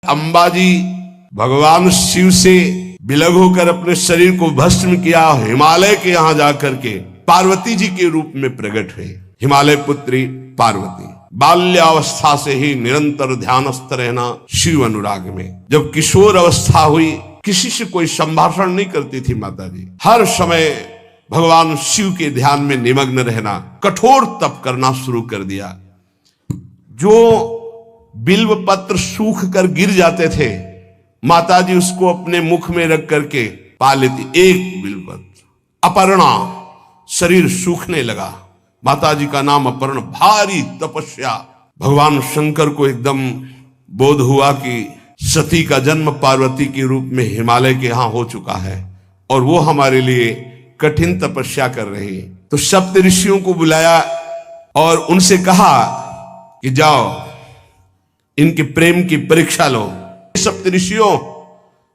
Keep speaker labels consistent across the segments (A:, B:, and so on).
A: अंबाजी भगवान शिव से विलग होकर अपने शरीर को भस्म किया, हिमालय के यहां जाकर के पार्वती जी के रूप में प्रकट हुए। हिमालय पुत्री पार्वती बाल्यावस्था से ही निरंतर ध्यानस्थ रहना शिव अनुराग में। जब किशोर अवस्था हुई, किसी से कोई संभाषण नहीं करती थी माता जी, हर समय भगवान शिव के ध्यान में निमग्न रहना, कठोर तप करना शुरू कर दिया। जो बिल्व पत्र सूख कर गिर जाते थे, माता जी उसको अपने मुख में रख करके पा लेती। एक बिल्व पत्र, अपर्णा, शरीर सूखने लगा। माता जी का नाम अपर्णा। भारी तपस्या। भगवान शंकर को एकदम बोध हुआ कि सती का जन्म पार्वती के रूप में हिमालय के यहां हो चुका है और वो हमारे लिए कठिन तपस्या कर रही है। तो सप्त ऋषियों को बुलाया और उनसे कहा कि जाओ इनके प्रेम की परीक्षा लो। सप्त ऋषियों,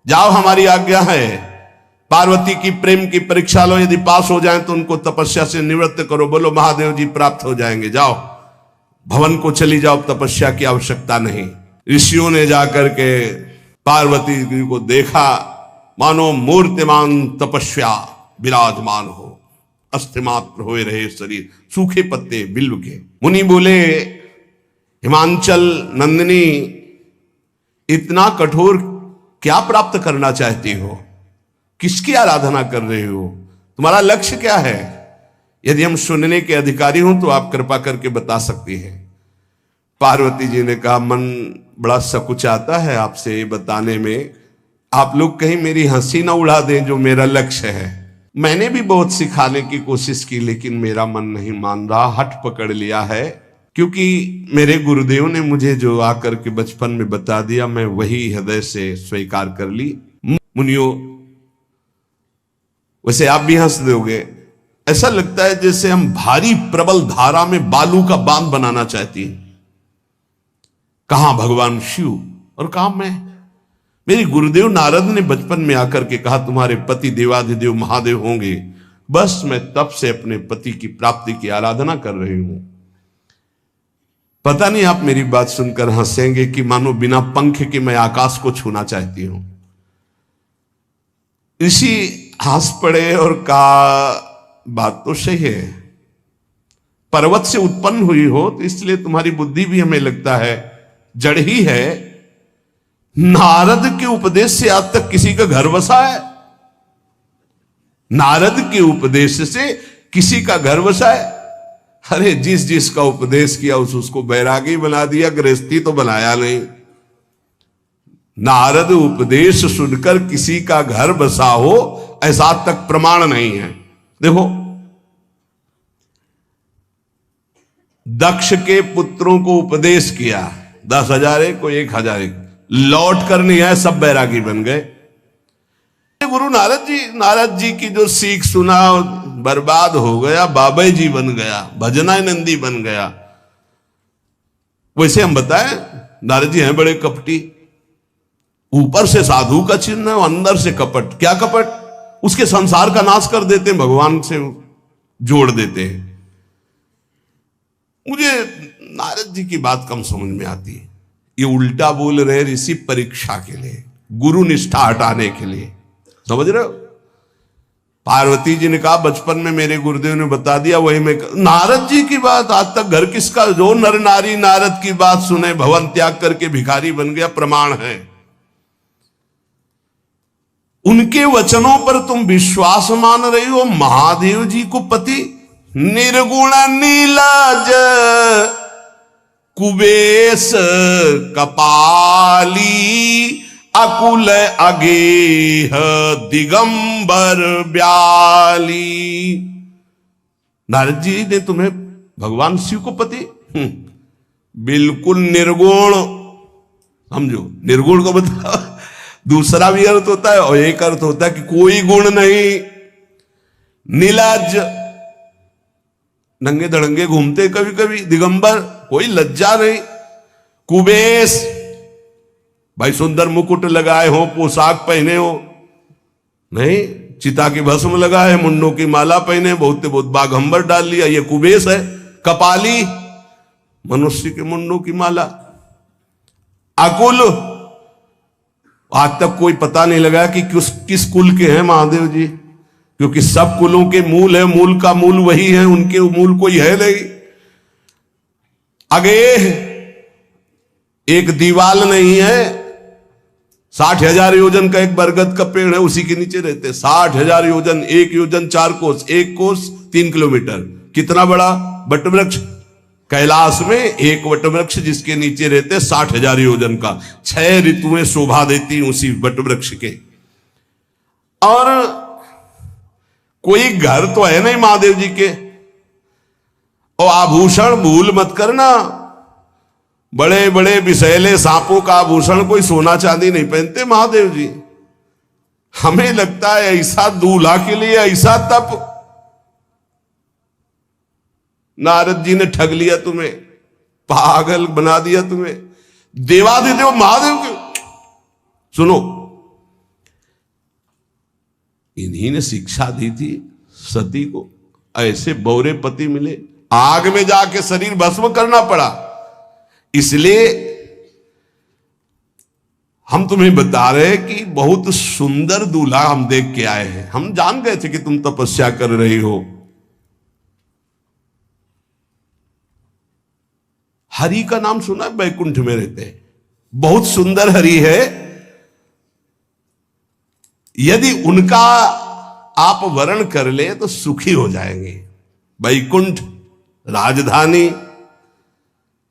A: जाओ, हमारी आज्ञा है, पार्वती की प्रेम की परीक्षा लो। यदि पास हो जाएं तो उनको तपस्या से निवृत्त करो। बोलो महादेव जी प्राप्त हो जाएंगे। जाओ भवन को चली जाओ, तपस्या की आवश्यकता नहीं। ऋषियों ने जाकर के पार्वती जी को देखा, मानो मूर्तिमान तपस्या विराजमान हो, अस्थिमात्र हुए रहे शरीर, सूखे पत्ते बिल्व के। मुनि बोले, हिमांचल नंदिनी, इतना कठोर क्या प्राप्त करना चाहती हो? किसकी आराधना कर रहे हो? तुम्हारा लक्ष्य क्या है? यदि हम सुनने के अधिकारी हों तो आप कृपा करके बता सकती हैं। पार्वती जी ने कहा, मन बड़ा सकुचाता है आपसे ये बताने में। आप लोग कहीं मेरी हंसी ना उड़ा दें जो मेरा लक्ष्य है। मैंने भी बहुत सिखाने की कोशिश की, लेकिन मेरा मन नहीं मान रहा, हठ पकड़ लिया है। क्योंकि मेरे गुरुदेव ने मुझे जो आकर के बचपन में बता दिया, मैं वही हृदय से स्वीकार कर ली। मुनियों, वैसे आप भी हंस दोगे, ऐसा लगता है जैसे हम भारी प्रबल धारा में बालू का बांध बनाना चाहती हैं। कहां भगवान शिव और कहां मैं? मेरे गुरुदेव नारद ने बचपन में आकर के कहा, तुम्हारे पति देवाधिदेव महादेव होंगे। बस मैं तब से अपने पति की प्राप्ति की आराधना कर रही हूं। पता नहीं आप मेरी बात सुनकर हंसेंगे कि मानो बिना पंख के मैं आकाश को छूना चाहती हूं। ऋषि हंस पड़े और कहा, बात तो सही है, पर्वत से उत्पन्न हुई हो तो इसलिए तुम्हारी बुद्धि भी हमें लगता है जड़ ही है। नारद के उपदेश से आज तक किसी का घर बसा है? नारद के उपदेश से किसी का घर बसा है? अरे जिस जिसका उपदेश किया उसको बैरागी बना दिया, गृहस्थी तो बनाया नहीं। नारद उपदेश सुनकर किसी का घर बसा हो ऐसा तक प्रमाण नहीं है। देखो, दक्ष के पुत्रों को उपदेश किया, 10,000 को 1,000 लौट कर नहीं आए, सब बैरागी बन गए। गुरु नारद जी की जो सीख सुना बर्बाद हो गया, बाबा जी बन गया, भजनानंदी बन गया। वैसे हम बताएं, नारद जी हैं बड़े कपटी, ऊपर से साधु का चिन्ह, अंदर से कपट। क्या कपट? उसके संसार का नाश कर देते हैं, भगवान से जोड़ देते हैं। मुझे नारद जी की बात कम समझ में आती है। ये उल्टा बोल रहे ऋषि परीक्षा के लिए, गुरु निष्ठा हटाने के लिए, समझ रहे हो? पार्वती जी ने कहा, बचपन में मेरे गुरुदेव ने बता दिया, वही मैं। नारद जी की बात आज तक घर किसका? जो नर नारी नारद की बात सुने भवन त्याग करके भिखारी बन गया, प्रमाण है। उनके वचनों पर तुम विश्वास मान रही हो? महादेव जी को पति, निर्गुण नीलाज कुबेश कपाली, अकुल अगेह दिगंबर ब्याली। नारद जी ने तुम्हें भगवान शिव को पति, बिल्कुल निर्गुण समझो। निर्गुण को बताओ, दूसरा भी अर्थ होता है और एक अर्थ होता है कि कोई गुण नहीं। नीलाज, नंगे धड़ंगे घूमते कभी कभी। दिगंबर, कोई लज्जा नहीं। कुबेश, भाई सुंदर मुकुट लगाए हो, पोशाक पहने हो, नहीं, चिता की भस्म लगाए, मुंडों की माला पहने, बहुत बाघंबर डाल लिया, ये कुबेश है। कपाली, मनुष्य के मुंडों की माला। अकुल, आज तक कोई पता नहीं लगा कि किस कुल के हैं महादेव जी, क्योंकि सब कुलों के मूल है, मूल का मूल वही है, उनके मूल कोई है नहीं। आगे एक दीवाल नहीं है, 60,000 योजन का एक बरगद का पेड़ है, उसी के नीचे रहते 60,000 योजन, 1 योजन 4 कोस, 1 कोस 3 किलोमीटर। कितना बड़ा वटवृक्ष कैलाश में, एक वटवृक्ष जिसके नीचे रहते 60,000 योजन का, 6 ऋतुएं शोभा देती उसी वटवृक्ष के। और कोई घर तो है नहीं महादेव जी के। और आभूषण भूल मत करना, बड़े बड़े विषैले सांपों का आभूषण कोई सोना चांदी नहीं पहनते महादेव जी। हमें लगता है ऐसा दूल्हा के लिए ऐसा तप, नारद जी ने ठग लिया तुम्हें, पागल बना दिया तुम्हें। देवाधिदेव महादेव के सुनो, इन्हीं ने शिक्षा दी थी सती को, ऐसे बौरे पति मिले, आग में जाके शरीर भस्म करना पड़ा। इसलिए हम तुम्हें बता रहे हैं कि बहुत सुंदर दूल्हा हम देख के आए हैं। हम जान गए थे कि तुम तपस्या कर रही हो। हरि का नाम सुना है? बैकुंठ में रहते हैं, बहुत सुंदर हरि है। यदि उनका आप वर्ण कर ले तो सुखी हो जाएंगे। बैकुंठ राजधानी,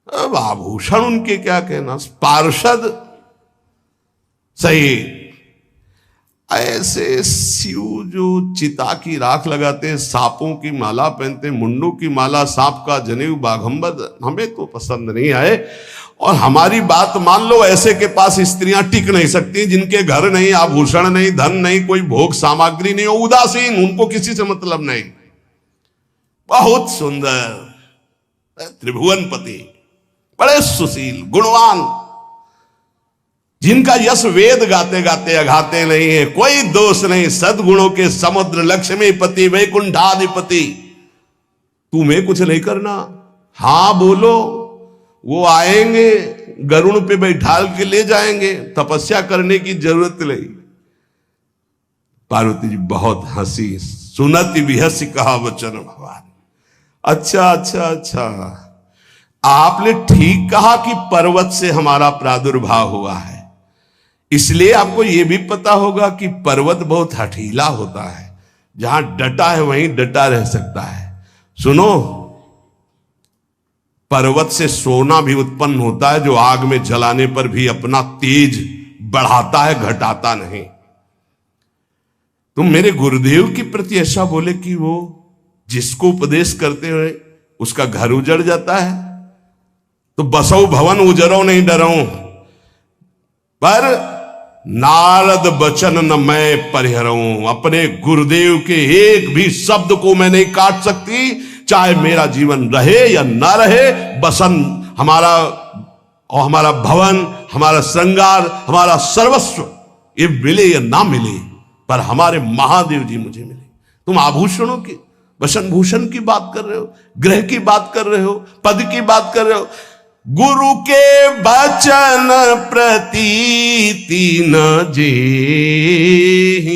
A: अब आभूषण उनके क्या कहना, पार्षद सही। ऐसे शिव जो चिता की राख लगाते हैं, सांपों की माला पहनते हैं, मुंडों की माला, सांप का जनेऊ, बाघंबर, हमें तो पसंद नहीं आए। और हमारी बात मान लो, ऐसे के पास स्त्रियां टिक नहीं सकती जिनके घर नहीं, आभूषण नहीं, धन नहीं, कोई भोग सामग्री नहीं, उदासीन, उनको किसी से मतलब नहीं। बहुत सुंदर त्रिभुवनपति, बड़े सुशील गुणवान, जिनका यश वेद गाते गाते अघाते नहीं है, कोई दोष नहीं, सद्गुणों के समुद्र, लक्ष्मीपति, वैकुंठाधिपति। तुम्हें कुछ नहीं करना, हां बोलो, वो आएंगे, गरुड़ पे बैठाल के ले जाएंगे, तपस्या करने की जरूरत नहीं। पार्वती जी बहुत हंसी, सुनति विहसी कहा वचन भगवान। अच्छा अच्छा अच्छा, आपने ठीक कहा कि पर्वत से हमारा प्रादुर्भाव हुआ है, इसलिए आपको यह भी पता होगा कि पर्वत बहुत हठीला होता है, जहां डटा है वहीं डटा रह सकता है। सुनो, पर्वत से सोना भी उत्पन्न होता है, जो आग में जलाने पर भी अपना तेज बढ़ाता है, घटाता नहीं। तुम मेरे गुरुदेव के प्रति ऐसा बोले कि वो जिसको उपदेश करते हुए उसका घर उजड़ जाता है, तो बसो भवन उजरो नहीं डरो, पर नारद बचन न मैं परिहरऊं। अपने गुरुदेव के एक भी शब्द को मैं नहीं काट सकती, चाहे मेरा जीवन रहे या ना रहे। बसन हमारा और हमारा भवन, हमारा श्रृंगार, हमारा सर्वस्व, ये मिले या ना मिले, पर हमारे महादेव जी मुझे मिले। तुम आभूषणों की, वसन भूषण की बात कर रहे हो, ग्रह की बात कर रहे हो, पद की बात कर रहे हो। गुरु के वचन प्रतीति न जेहि,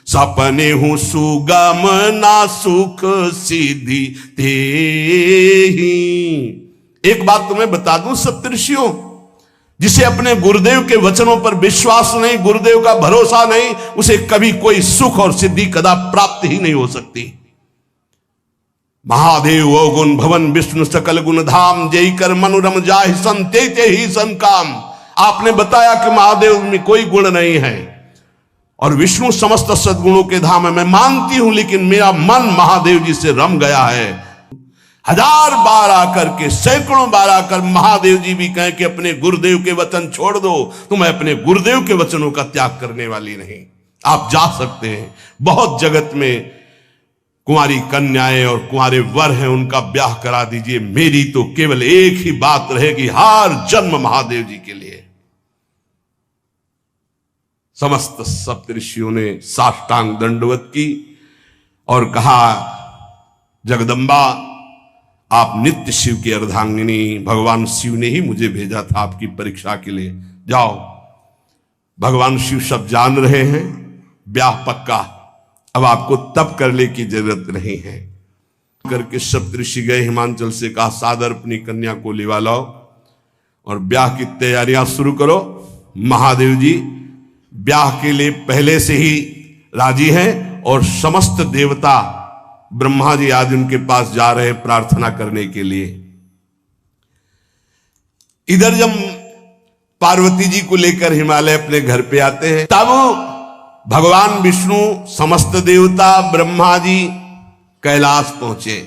A: सपने हूं सुगम ना सुख सिद्धि तेहि। एक बात तुम्हें बता दूं सप्तऋषियों, जिसे अपने गुरुदेव के वचनों पर विश्वास नहीं, गुरुदेव का भरोसा नहीं, उसे कभी कोई सुख और सिद्धि कदा प्राप्त ही नहीं हो सकती। महादेव ओ गुण भवन विष्णु सकल गुण धाम, जय कर मनोरम जाहि संते ही सन काम। आपने बताया कि महादेव में कोई गुण नहीं है और विष्णु समस्त सद्गुणों के धाम है, मैं मानती हूं, लेकिन मेरा मन महादेव जी से रम गया है। 1000 बार आकर के, सैकड़ों बार आकर महादेव जी भी कहें कि अपने गुरुदेव के वचन छोड़ दो, तो मैं अपने गुरुदेव के वचनों का त्याग करने वाली नहीं। आप जा सकते हैं, बहुत जगत में कुंवारी कन्याएं और कुंवारे वर हैं, उनका ब्याह करा दीजिए। मेरी तो केवल एक ही बात रहेगी, हर जन्म महादेव जी के लिए। समस्त सप्तऋषियों ने साष्टांग दंडवत की और कहा, जगदम्बा आप नित्य शिव की अर्धांगिनी, भगवान शिव ने ही मुझे भेजा था आपकी परीक्षा के लिए। जाओ भगवान शिव सब जान रहे हैं, ब्याह पक्का, अब आपको तप करने की जरूरत नहीं है। करके सप्तऋषि गए हिमांचल से, कहा सादर अपनी कन्या को लिवा लाओ और ब्याह की तैयारियां शुरू करो। महादेव जी ब्याह के लिए पहले से ही राजी हैं और समस्त देवता ब्रह्मा जी आदि उनके पास जा रहे हैं प्रार्थना करने के लिए। इधर जब पार्वती जी को लेकर हिमालय अपने घर पे आते हैं, तब भगवान विष्णु, समस्त देवता, ब्रह्मा जी कैलाश पहुंचे,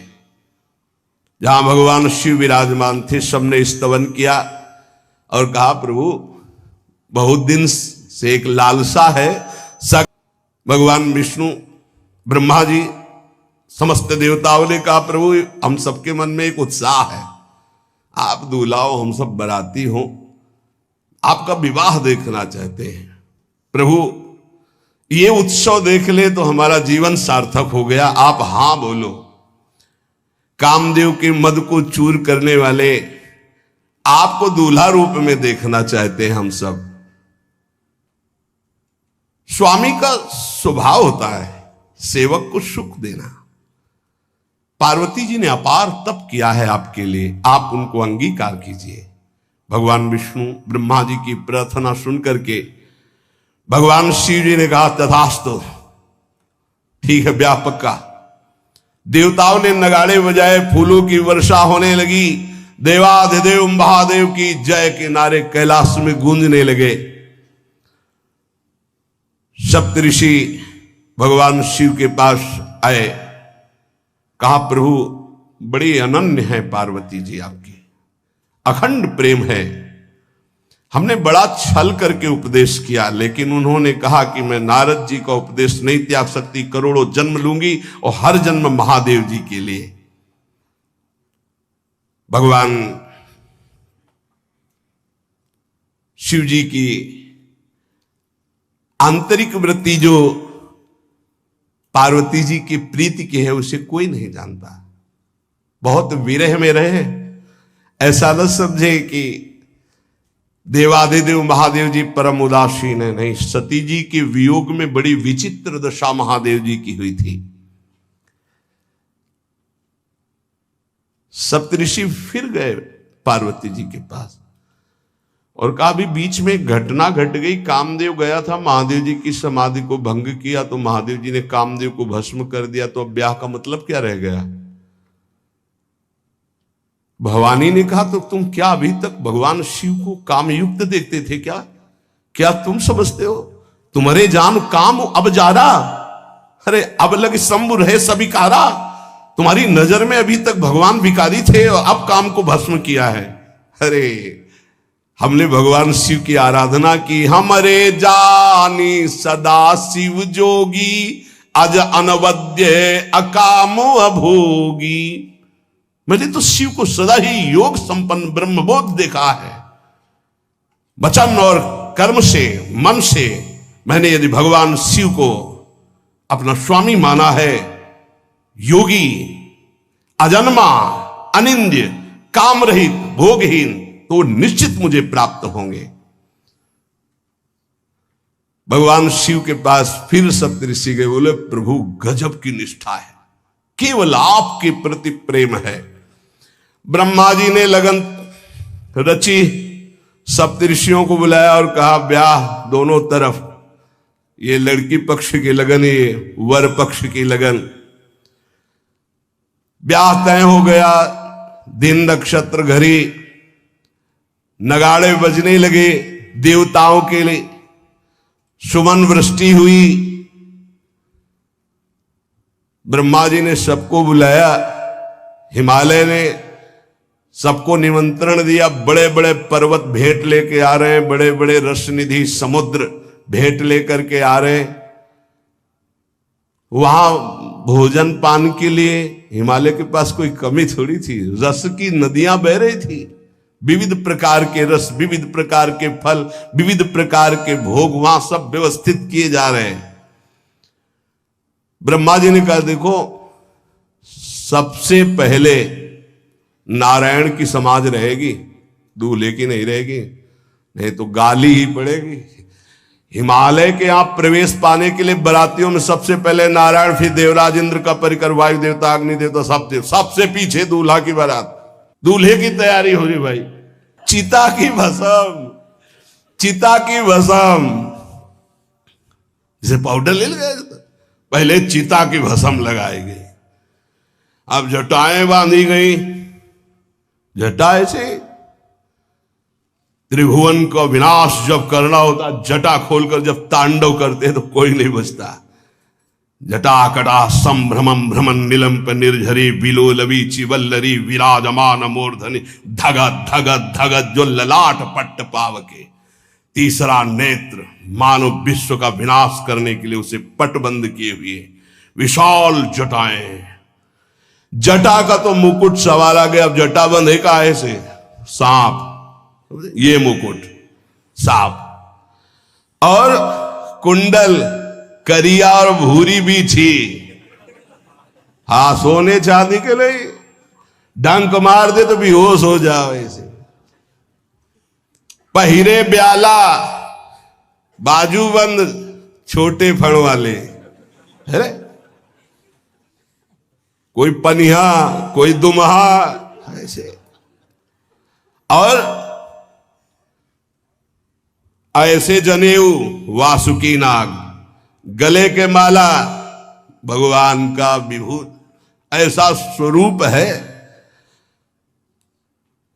A: जहां भगवान शिव विराजमान थे। सबने स्तवन किया और कहा प्रभु बहुत दिन से एक लालसा है। भगवान विष्णु, ब्रह्मा जी, समस्त देवताओं ने कहा प्रभु हम सबके मन में एक उत्साह है, आप दूल्हा हो, हम सब बराती हो, आपका विवाह देखना चाहते हैं। प्रभु ये उत्सव देख ले तो हमारा जीवन सार्थक हो गया, आप हां बोलो। कामदेव के मद को चूर करने वाले आपको दूल्हा रूप में देखना चाहते हैं हम सब। स्वामी का स्वभाव होता है सेवक को सुख देना। पार्वती जी ने अपार तप किया है आपके लिए, आप उनको अंगीकार कीजिए। भगवान विष्णु, ब्रह्मा जी की प्रार्थना सुन करके भगवान शिव जी ने कहा तथास्तु, ठीक है ब्याह पक्का। देवताओं ने नगाड़े बजाए, फूलों की वर्षा होने लगी, देवाधिदेव महादेव की जय के नारे कैलाश में गूंजने लगे। सप्तऋषि भगवान शिव के पास आए, कहा प्रभु बड़ी अनन्य है पार्वती जी आपकी, अखंड प्रेम है। हमने बड़ा छल करके उपदेश किया, लेकिन उन्होंने कहा कि मैं नारद जी का उपदेश नहीं त्याग सकती, करोड़ों जन्म लूंगी और हर जन्म महादेव जी के लिए। भगवान शिव जी की आंतरिक वृत्ति जो पार्वती जी की प्रीति की है उसे कोई नहीं जानता। बहुत विरह में रहे, ऐसा न समझे कि देवाधिदेव महादेव जी परम उदासीन है, नहीं। सती जी के वियोग में बड़ी विचित्र दशा महादेव जी की हुई थी। सप्तऋषि फिर गए पार्वती जी के पास और कहा भी बीच में घटना घट गई, कामदेव गया था महादेव जी की समाधि को भंग किया, तो महादेव जी ने कामदेव को भस्म कर दिया, तो अब ब्याह का मतलब क्या रह गया। भवानी ने कहा तो तुम क्या अभी तक भगवान शिव को कामयुक्त देखते थे क्या? क्या तुम समझते हो तुम्हारे जान काम अब जा रहा? अरे अब लग शंभु रहे सभी कारा। तुम्हारी नजर में अभी तक भगवान भिखारी थे और अब काम को भस्म किया है। अरे हमने भगवान शिव की आराधना की, हमरे जानी सदा शिव जोगी, अज अनवद्य अकामो अभोगी। मैंने तो शिव को सदा ही योग संपन्न ब्रह्मबोध देखा है। वचन और कर्म से, मन से मैंने यदि भगवान शिव को अपना स्वामी माना है, योगी, अजन्मा, अनिंद्य, काम रहित, भोगहीन, तो निश्चित मुझे प्राप्त होंगे। भगवान शिव के पास फिर सप्तऋषि गए, बोले प्रभु गजब की निष्ठा है, केवल आपके प्रति प्रेम है। ब्रह्मा जी ने लगन रची, सप्तऋषियों को बुलाया और कहा ब्याह दोनों तरफ, ये लड़की पक्ष की लगन, ये वर पक्ष की लगन। ब्याह तय हो गया, दिन नक्षत्र घड़ी, नगाड़े बजने लगे, देवताओं के लिए सुमन वृष्टि हुई। ब्रह्मा जी ने सबको बुलाया, हिमालय ने सबको निमंत्रण दिया, बड़े बड़े पर्वत भेंट लेके आ रहे हैं, बड़े बड़े रसनिधि समुद्र भेंट लेकर के आ रहे हैं। वहां भोजन पान के लिए हिमालय के पास कोई कमी थोड़ी थी, रस की नदियां बह रही थी, विविध प्रकार के रस, विविध प्रकार के फल, विविध प्रकार के भोग वहां सब व्यवस्थित किए जा रहे हैं। ब्रह्मा जी ने कहा देखो सबसे पहले नारायण की समाज रहेगी, दूल्हे की नहीं रहेगी, नहीं तो गाली ही पड़ेगी। हिमालय के यहाँ प्रवेश पाने के लिए बरातियों में सबसे पहले नारायण, फिर देवराज इंद्र का परिकर, वायु देवता, अग्नि देवता, सब देव, सबसे पीछे दूल्हा की बारात। दूल्हे की तैयारी हो रही भाई। चिता की भस्म, चिता की भस्म, जैसे पाउडर ले गए, पहले चिता की भस्म लगाई गई। अब जटाएं बांधी गई, जटा से त्रिभुवन का विनाश जब करना होता, जटा खोलकर जब तांडव करते तो कोई नहीं बचता। जटा कटा संभ्रमम भ्रमण निलंप निर्झरी बिलोलवी चिवल्लरी विराजमान मूर्धनि धगत धगत धगत जो ललाट पट्ट पावके। तीसरा नेत्र मानो विश्व का विनाश करने के लिए उसे पटबंद किए हुए विशाल जटाएं। जटा का तो मुकुट सवार आ गया। अब जटा बंधे का ऐसे सांप, ये मुकुट सांप, और कुंडल करिया और भूरी भी थी। हाँ, सोने चांदी के लिए डंक मार दे तो बेहोश हो जाओ ऐसे। पहिरे ब्याला, बाजूबंद छोटे फण वाले, है कोई पनिहा, कोई दुमहा ऐसे, और ऐसे जनेऊ वासुकी नाग, गले के माला भगवान का विभूत, ऐसा स्वरूप है।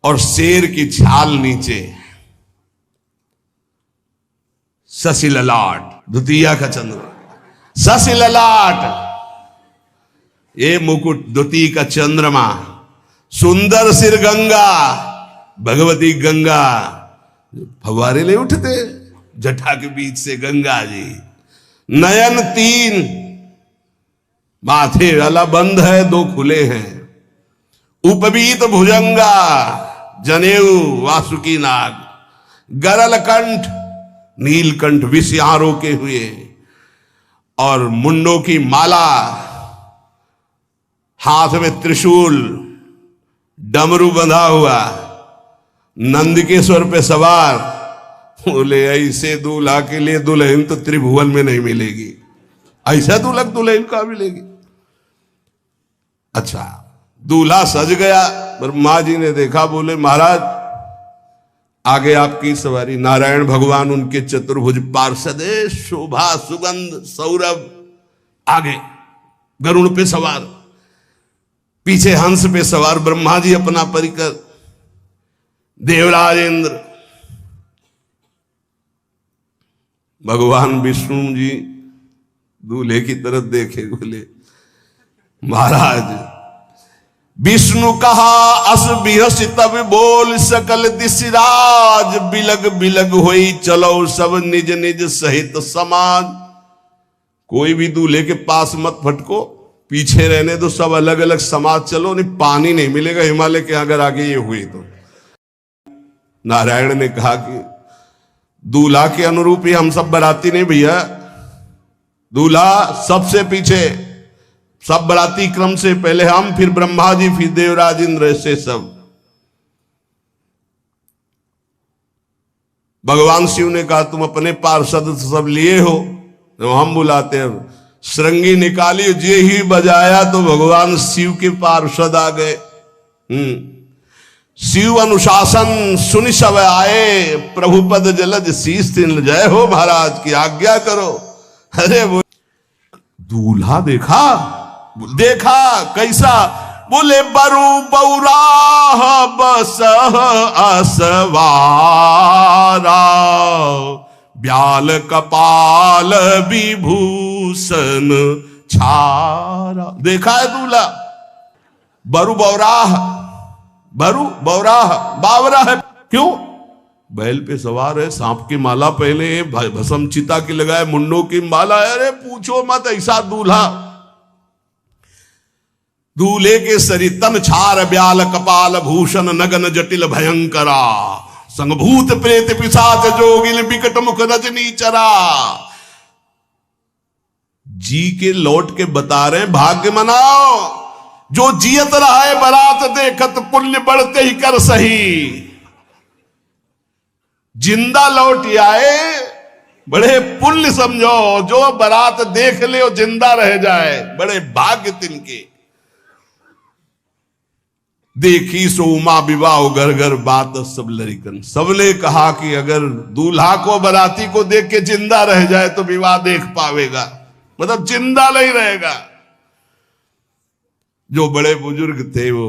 A: और शेर की छाल नीचे, शशि ललाट, द्वितीया का चंद्रमा, शशि ललाट, ये मुकुट द्वितीय का चंद्रमा, सुंदर सिर गंगा, भगवती गंगा, फवारे ले उठते जटा के बीच से गंगा जी। नयन तीन, माथे वाला बंद है, दो खुले हैं। उपवीत भुजंगा, जनेऊ वासुकी नाग, गरल कंठ, नीलकंठ विष यहां रोके हुए, और मुंडों की माला, हाथ में त्रिशूल, डमरू बंधा हुआ, नंदकेश्वर पे सवार। बोले ऐसे दूल्हा के लिए दुल्हन तो त्रिभुवन में नहीं मिलेगी, ऐसा दूल्हा दुल्हन का मिलेगी। अच्छा, दूल्हा सज गया, ब्रह्मा जी ने देखा, बोले महाराज आगे आपकी सवारी। नारायण भगवान उनके चतुर्भुज पार्षद, शोभा सुगंध सौरभ, आगे गरुण पे सवार, पीछे हंस पे सवार ब्रह्मा जी अपना परिकर, देवराज इंद्र, भगवान विष्णु जी दूल्हे की तरफ देखे, बोले महाराज विष्णु कहा अस बिहस तब बोल सकल दिशराज, बिलग बिलग होई चलो सब निज निज सहित समाज। कोई भी दूल्हे के पास मत फटको, पीछे रहने दो, सब अलग अलग समाज चलो, नहीं पानी नहीं मिलेगा हिमालय के अगर आगे ये हुई तो। नारायण ने कहा कि दूल्हा के अनुरूप ही हम सब बराती नहीं भैया, दूल्हा सबसे पीछे, सब बराती क्रम से पहले हम, फिर ब्रह्मा जी, फिर देवराज इंद्र, ऐसे सब। भगवान शिव ने कहा तुम अपने पार्षद सब लिए हो, तो हम बुलाते हैं। श्रृंगी निकाली, जे ही बजाया तो भगवान शिव के पार्षद आ गए। शिव अनुशासन सुनि सब आए, प्रभुपद जलज शीस तिन, जय हो महाराज की आज्ञा करो। अरे वो दूल्हा देखा, देखा कैसा, बोले बरु बौराह बस असवारा, ब्याल कपाल विभूषण छारा। देखा है दूल्हा, बरु बौराह, बरु बौराह, बावरा है, क्यों? बैल पे सवार है, सांप की माला पहले, भस्म चिता की लगाए, मुंडों की माला। अरे पूछो मत, ऐसा दूल्हा। दूल्हे के शरीर तन छार ब्याल कपाल भूषण नगन जटिल भयंकरा, संगभूत प्रेत पिशाच जोगिल विकट मुख रजनी चरा। जी के लौट के बता रहे, भाग्य मनाओ, जो जियत रहा है बरात देखत, पुण्य बढ़ते ही कर सही। जिंदा लौट आए बड़े पुण्य समझो, जो बारात देख ले और जिंदा रह जाए, बड़े भाग्य तिनके। देखी सो उमा विवाह घर घर बात सब लड़िकन। सबने कहा कि अगर दूल्हा को बाराती को देख के जिंदा रह जाए तो विवाह देख पावेगा, मतलब जिंदा नहीं रहेगा। जो बड़े बुजुर्ग थे वो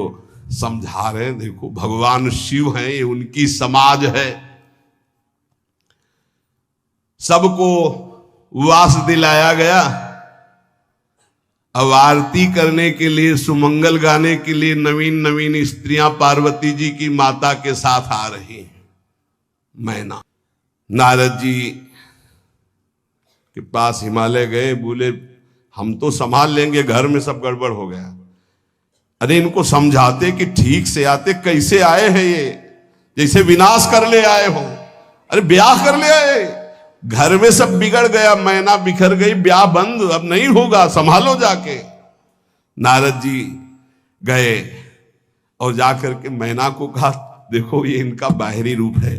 A: समझा रहे हैं, देखो भगवान शिव हैं, ये उनकी समाज है। सबको वास दिलाया गया। अब आरती करने के लिए, सुमंगल गाने के लिए नवीन नवीन स्त्रियां पार्वती जी की माता के साथ आ रही हैं। मैना नारद जी के पास हिमालय गए, बोले हम तो संभाल लेंगे, घर में सब गड़बड़ हो गया। अरे इनको समझाते कि ठीक से आते, कैसे आए हैं ये, जैसे विनाश कर ले आए हो। अरे ब्याह कर ले आए, घर में सब बिगड़ गया, मैना बिखर गई, ब्याह बंद, अब नहीं होगा, संभालो जाके। नारद जी गए और जाकर के मैना को कहा, देखो ये इनका बाहरी रूप है,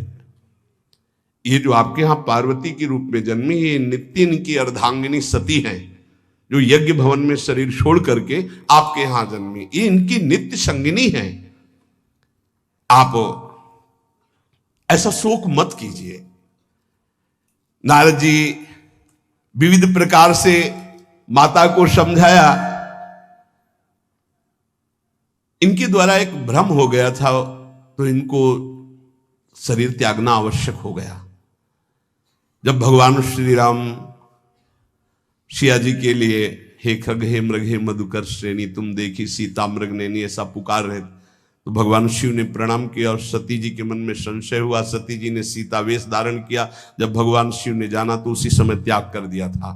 A: ये जो आपके यहां पार्वती के रूप में जन्मी, ये नित्य इनकी अर्धांगिनी सती है, जो यज्ञ भवन में शरीर छोड़ करके आपके यहां जन्मी, ये इनकी नित्य संगिनी है। आप ऐसा शोक मत कीजिए। नारद जी विविध प्रकार से माता को समझाया। इनके द्वारा एक भ्रम हो गया था, तो इनको शरीर त्यागना आवश्यक हो गया। जब भगवान श्री राम सिया जी के लिए हे खग हे मृग हे मधुकर श्रेणी तुम देखी सीता मृग नैनी ऐसा पुकार रहे, तो भगवान शिव ने प्रणाम किया और सती जी के मन में संशय हुआ। सती जी ने सीता वेश धारण किया। जब भगवान शिव ने जाना तो उसी समय त्याग कर दिया था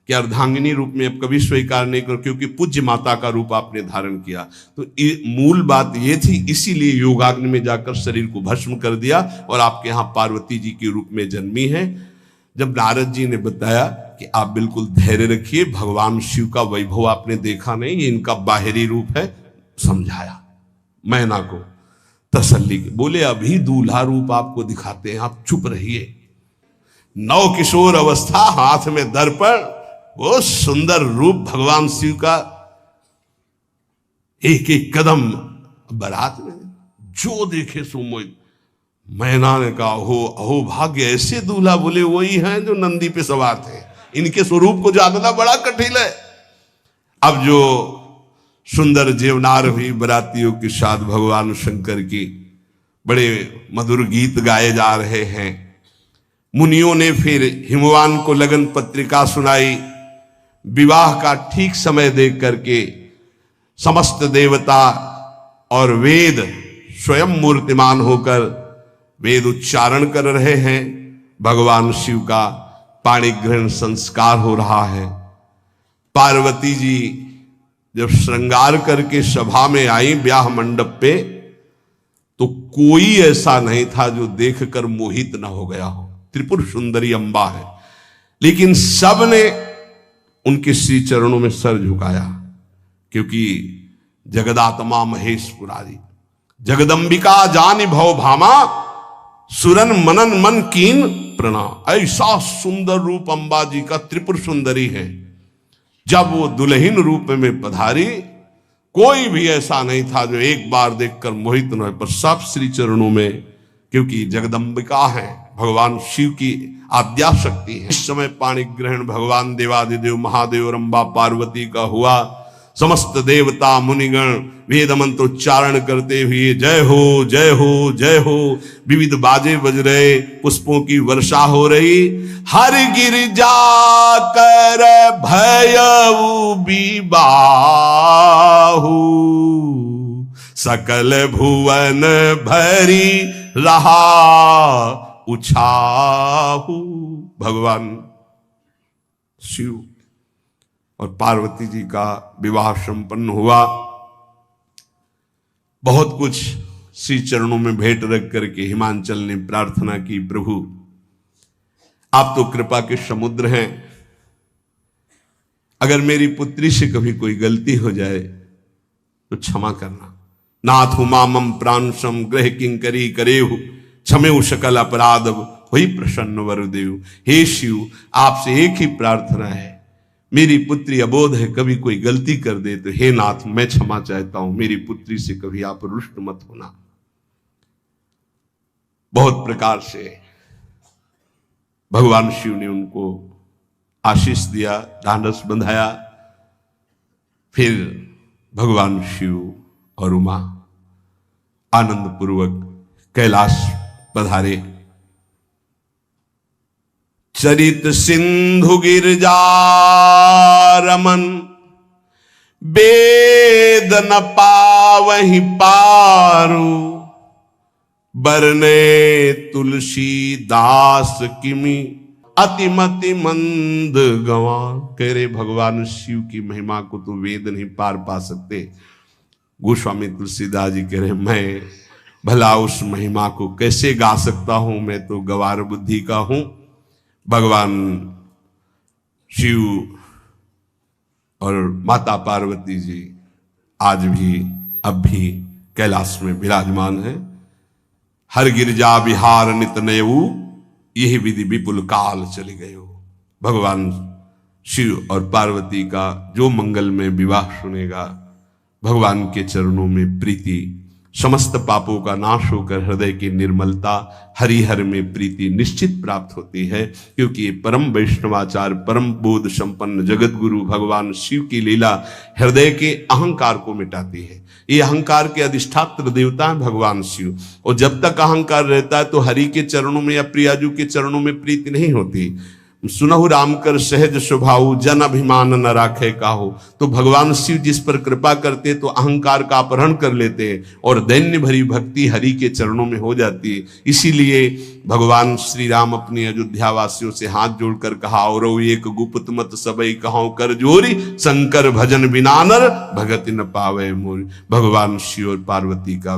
A: कि अर्धांगिनी रूप में अब कभी स्वीकार नहीं कर, क्योंकि पूज्य माता का रूप आपने धारण किया। तो मूल बात ये थी, इसीलिए योगाग्नि में जाकर शरीर को भस्म कर दिया और आपके यहाँ पार्वती जी के रूप में जन्मी है। जब नारद जी ने बताया कि आप बिल्कुल धैर्य रखिए, भगवान शिव का वैभव आपने देखा नहीं, ये इनका बाहरी रूप है, समझाया मैना को तसल्ली के। बोले अभी दूल्हा रूप आपको दिखाते हैं, आप चुप रहिए। नव किशोर अवस्था, हाथ में दर्पण, वो सुंदर रूप भगवान शिव का, एक एक कदम बारात में जो देखे सो मोहित। मैना ने कहा हो अहो भाग्य, ऐसे दूल्हा। बोले वही हैं जो नंदी पे सवार थे, इनके स्वरूप को जानना बड़ा कठिन है। अब जो सुंदर जीवनार हुई बरातियों के साथ भगवान शंकर की बड़े मधुर गीत गाए जा रहे हैं। मुनियों ने फिर हिमवान को लगन पत्रिका सुनाई। विवाह का ठीक समय देख करके समस्त देवता और वेद स्वयं मूर्तिमान होकर वेद उच्चारण कर रहे हैं। भगवान शिव का पाणी ग्रहण संस्कार हो रहा है। पार्वती जी जब श्रृंगार करके सभा में आई ब्याह मंडप पे, तो कोई ऐसा नहीं था जो देखकर मोहित न हो गया हो। त्रिपुर सुंदरी अंबा है, लेकिन सब ने उनके श्री चरणों में सर झुकाया, क्योंकि जगदात्मा महेश पुरारी जगदंबिका जानि भव भामा सुरन मनन मन कीन प्रणाम। ऐसा सुंदर रूप अंबा जी का, त्रिपुर सुंदरी है। जब वो दुल्हन रूप में पधारी, कोई भी ऐसा नहीं था जो एक बार देखकर मोहित न हो, पर सब श्री चरणों में, क्योंकि जगदंबिका है, भगवान शिव की आद्या शक्ति है। इस समय पाणी ग्रहण भगवान देवादिदेव महादेव और अम्बा पार्वती का हुआ। समस्त देवता मुनिगण वेद मंत्रोच्चारण करते हुए जय हो जय हो जय हो, विविध बाजे बज रहे, पुष्पों की वर्षा हो रही। हर गिरिजा कर भयउ विबाहु, सकल भुवन भरी रहा उछाहु। भगवान शिव और पार्वती जी का विवाह संपन्न हुआ। बहुत कुछ श्री चरणों में भेंट रख करके हिमांचल ने प्रार्थना की, प्रभु आप तो कृपा के समुद्र हैं, अगर मेरी पुत्री से कभी कोई गलती हो जाए तो क्षमा करना। नाथ मामम प्रांशम ग्रह किंकरी करेहु, क्षमेउ सकल अपराध वही प्रसन्न वरुदेव। हे शिव, आपसे एक ही प्रार्थना है, मेरी पुत्री अबोध है, कभी कोई गलती कर दे तो हे नाथ मैं क्षमा चाहता हूं, मेरी पुत्री से कभी आप रुष्ट मत होना। बहुत प्रकार से भगवान शिव ने उनको आशीष दिया, ढांढस बंधाया। फिर भगवान शिव और उमा आनंद पूर्वक कैलाश पधारे। चरित सिंधु गिरजा रमन, वेद न पावहि पारू, बरने तुलसी दास किमि, अतिमति मंद गवा। कह रहे भगवान शिव की महिमा को तो वेद नहीं पार पा सकते। गोस्वामी तुलसीदास जी कह रहे मैं भला उस महिमा को कैसे गा सकता हूं, मैं तो गवार बुद्धि का हूं। भगवान शिव और माता पार्वती जी आज भी अब भी कैलाश में विराजमान है। हर गिरजा विहार नित नयऊ, यही विधि विपुल काल चली गए हो। भगवान शिव और पार्वती का जो मंगल में विवाह सुनेगा, भगवान के चरणों में प्रीति, समस्त पापों का नाश होकर हृदय की निर्मलता, हरिहर में प्रीति निश्चित प्राप्त होती है। क्योंकि ये परम वैष्णवाचार, परम बोध संपन्न जगत गुरु भगवान शिव की लीला हृदय के अहंकार को मिटाती है। ये अहंकार के अधिष्ठात्र देवता है भगवान शिव, और जब तक अहंकार रहता है तो हरि के चरणों में या प्रियाजू के चरणों में प्रीति नहीं होती। सुनहु राम कर सहज स्वभाव, जन अभिमान न राखे काहू। तो भगवान शिव जिस पर कृपा करते तो अहंकार का अपहरण कर लेते और दैन्य भरी भक्ति हरि के चरणों में हो जाती है। इसीलिए भगवान श्री राम अपनी अयोध्या वासियों से हाथ जोड़कर कहा, और एक गुप्त मत सबई कहाओ कर जोरी, शंकर भजन बिना नर भगति न पावे मोरी। भगवान शिव और पार्वती का